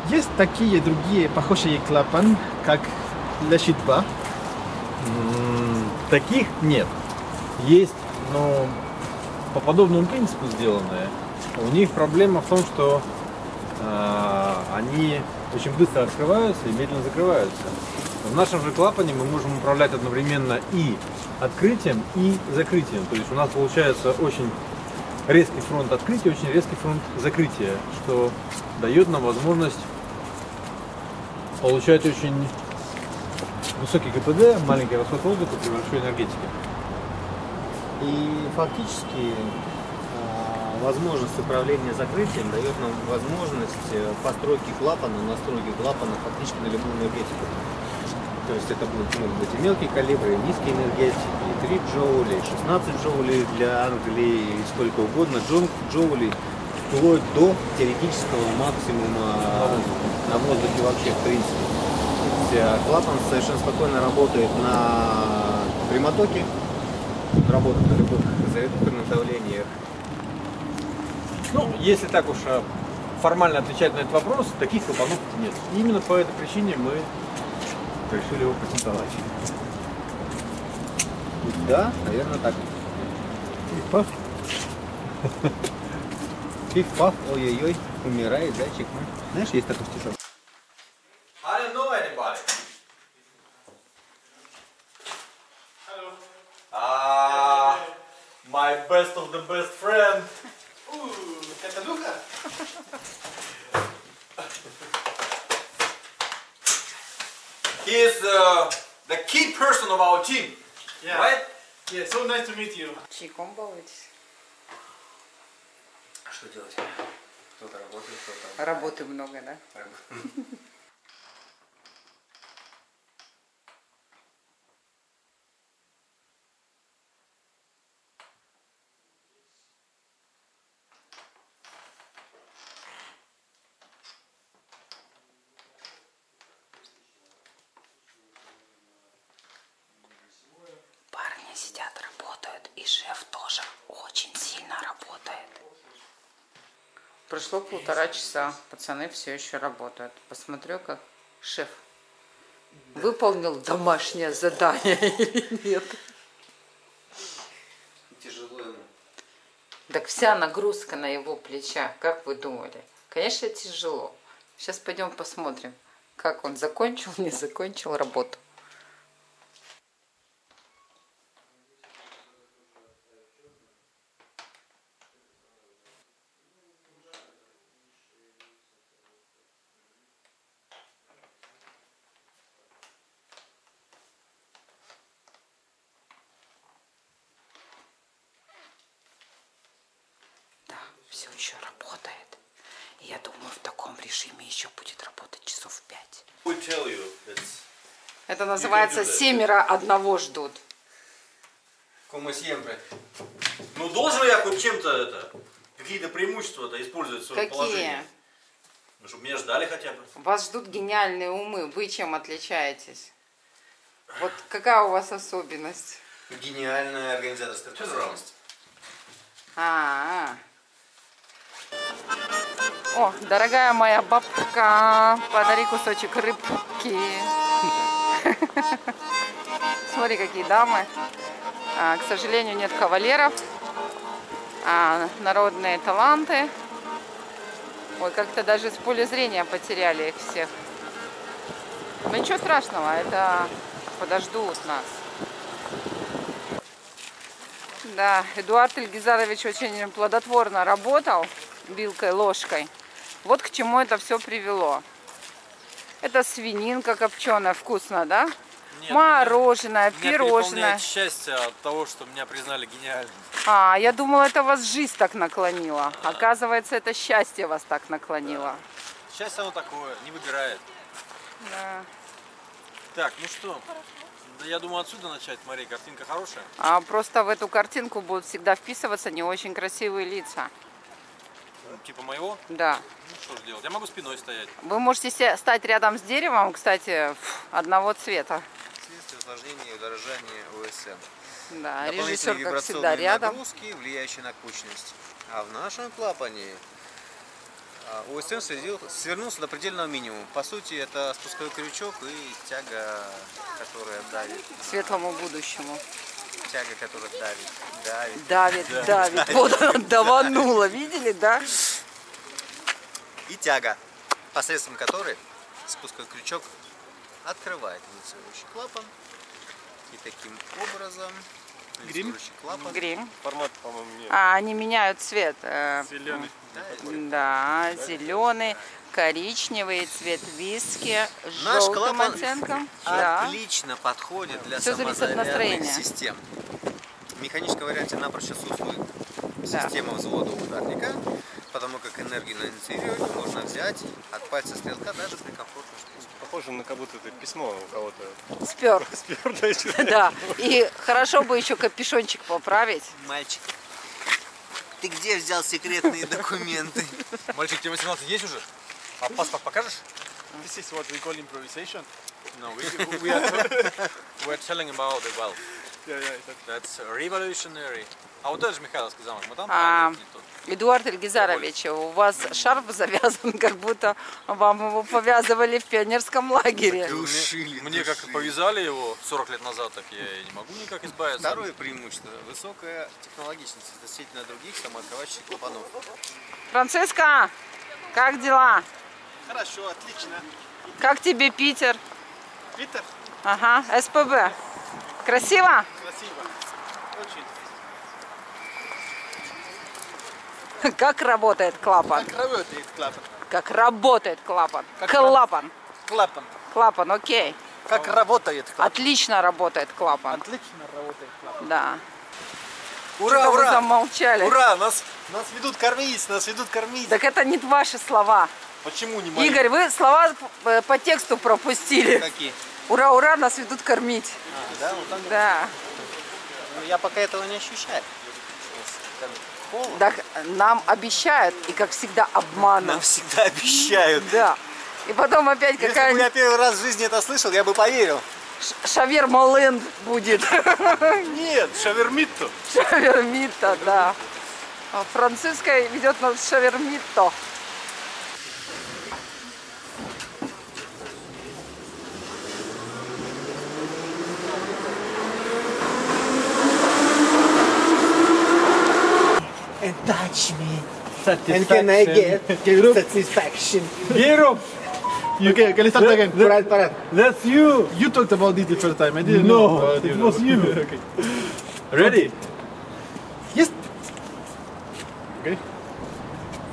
Есть такие другие похожие клапан, как Лещит-2? Таких нет. Есть, но по подобному принципу сделанные. У них проблема в том, что они очень быстро открываются и медленно закрываются. В нашем же клапане мы можем управлять одновременно и открытием, и закрытием. То есть у нас получается очень резкий фронт открытия, очень резкий фронт закрытия, что дает нам возможность получать очень высокий КПД, маленький расход воздуха при большой энергетике. И фактически возможность управления закрытием дает нам возможность постройки клапана, настройки клапана фактически на любую энергетику. То есть это могут быть и мелкие калибры, и низкие энергетики, и 3 джоуля, и 16 джоулей для Англии, и сколько угодно джоулей, вплоть до теоретического максимума на воздухе вообще в принципе. То есть клапан совершенно спокойно работает на прямотоке, работает на любых изоляторных давлениях. Ну, если так уж формально отвечать на этот вопрос, таких клапанов нет. И именно по этой причине мы решили его патентовать. Да, наверное, так. Пиф-паф. Пиф-паф, ой-ой-ой, умирает зайчик. Знаешь, есть такой стишок. I don't know anybody. Hello. My best of the best friend. Это Люка? He is the key person of our team, Yeah. right? Yeah, so nice to meet you. Чайком балуетесь? Что делать? Кто-то работает, кто-то... Работы много, да? Парни сидят, работают, и шеф тоже очень сильно работает. Прошло 1,5 часа, пацаны все еще работают. Посмотрю, как шеф выполнил домашнее задание или нет. Тяжело ему. Так вся нагрузка на его плечах, как вы думали? Конечно, тяжело. Сейчас пойдем посмотрим, как он закончил, не закончил работу. Все еще работает. И я думаю, в таком режиме еще будет работать часов 5. Это называется семеро одного ждут. Como siempre. Ну должен я хоть чем-то какие-то преимущества использовать в своем положении. Какие? Ну, чтобы меня ждали хотя бы. Вас ждут гениальные умы. Вы чем отличаетесь? Вот какая у вас особенность? Гениальная организаторская способность. О, дорогая моя бабка, подари кусочек рыбки. Смотри, какие дамы. К сожалению, нет кавалеров. Народные таланты. Ой, как-то даже с поля зрения потеряли их всех. Но ничего страшного, это подождут нас. Да, Эдуард Ильгизарович очень плодотворно работал вилкой, ложкой. Вот к чему это все привело. Это свининка копченая, вкусно, да? Нет, мороженое, меня пирожное. переполняет счастье от того, что меня признали гениальным. Я думала, это вас жизнь так наклонила. Оказывается, это счастье вас так наклонило. Счастье оно такое, не выбирает. Да. Так, ну что, да я думаю отсюда начать, Мария, картинка хорошая. Просто в эту картинку будут всегда вписываться не очень красивые лица. Типа моего? Да. Ну что же делать, я могу спиной стоять. Вы можете стать рядом с деревом, кстати, одного цвета. Вследствие усложнения и удорожания ОСМ. Да, режиссер, Дополнительные как всегда, вибрационные рядом. нагрузки, влияющие на кучность. А в нашем клапане УСМ свернулся до предельного минимума. По сути, это спусковой крючок и тяга, которая давит. К светлому будущему. Тяга, которая давит. Давит. Вот она даванула, видели, да? И тяга, посредством которой спусковой крючок открывает инициирующий клапан. И таким образом инициирующий клапан. Грим. Формат, по-моему, нет. Они меняют цвет. Зеленый. Да, зеленый, коричневый, цвет виски, с Наш желтым клапан оттенком. Да. отлично подходит для Всё зависит от самозарядных настроения. систем. В механическом варианте напрочь отсутствует Да. система взвода ударника, потому как энергию на инициирование можно взять от пальца стрелка даже при комфортном спуске. Похоже на как будто это письмо у кого-то. Спер. Спёртое человек. Да. И хорошо бы еще капюшончик поправить. Мальчик, ты где взял секретные документы? Мальчик, тебе 18 есть уже? А паспорт покажешь? This is what we call improvisation. No, we're telling about the valve. That's revolutionary. А вот это же Михайловский замок, мы там? А, нет, не тот. Эдуард Эльгизарович, у вас шарф завязан, как будто вам его повязывали в пионерском лагере. Мне как повязали его 40 лет назад, так я и не могу никак избавиться. Второе преимущество – высокая технологичность относительно других самооткрывающих клапанов. Франциска, как дела? Хорошо, отлично. Как тебе Питер? Питер, Ага, СПБ. Красиво? красиво. Очень. Как работает клапан? Как работает клапан? Как работает клапан? Клапан. Клапан. Клапан, окей. Как работает клапан? Отлично работает клапан. Отлично работает клапан. Да. Ура, Что вы ура! замолчали? Ура! Нас ведут кормить, нас ведут кормить. Так это не ваши слова. Почему не мои? Игорь, вы слова по тексту пропустили. Какие? Ура, ура, нас ведут кормить. Да, вот так. Да. Ну, я пока этого не ощущаю. Там холодно. Так нам обещают, и как всегда Нам обманывают. всегда обещают. Да. И потом опять Если бы какая-нибудь я первый раз в жизни это слышал, я бы поверил. шаверма ленд будет. Нет, шавермитто. Шавермита, да. А французская ведет нас шавермитто. And touch me. And can I get satisfaction? Геру, Okay, let's start again. Парад. that's you. You talked about this the first time. I didn't know. about it was you. Okay. Ready? Есть... Okay.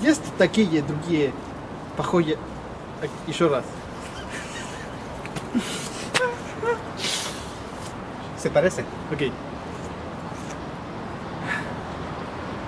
Есть такие другие похожие... Еще раз. Se parece? Okay.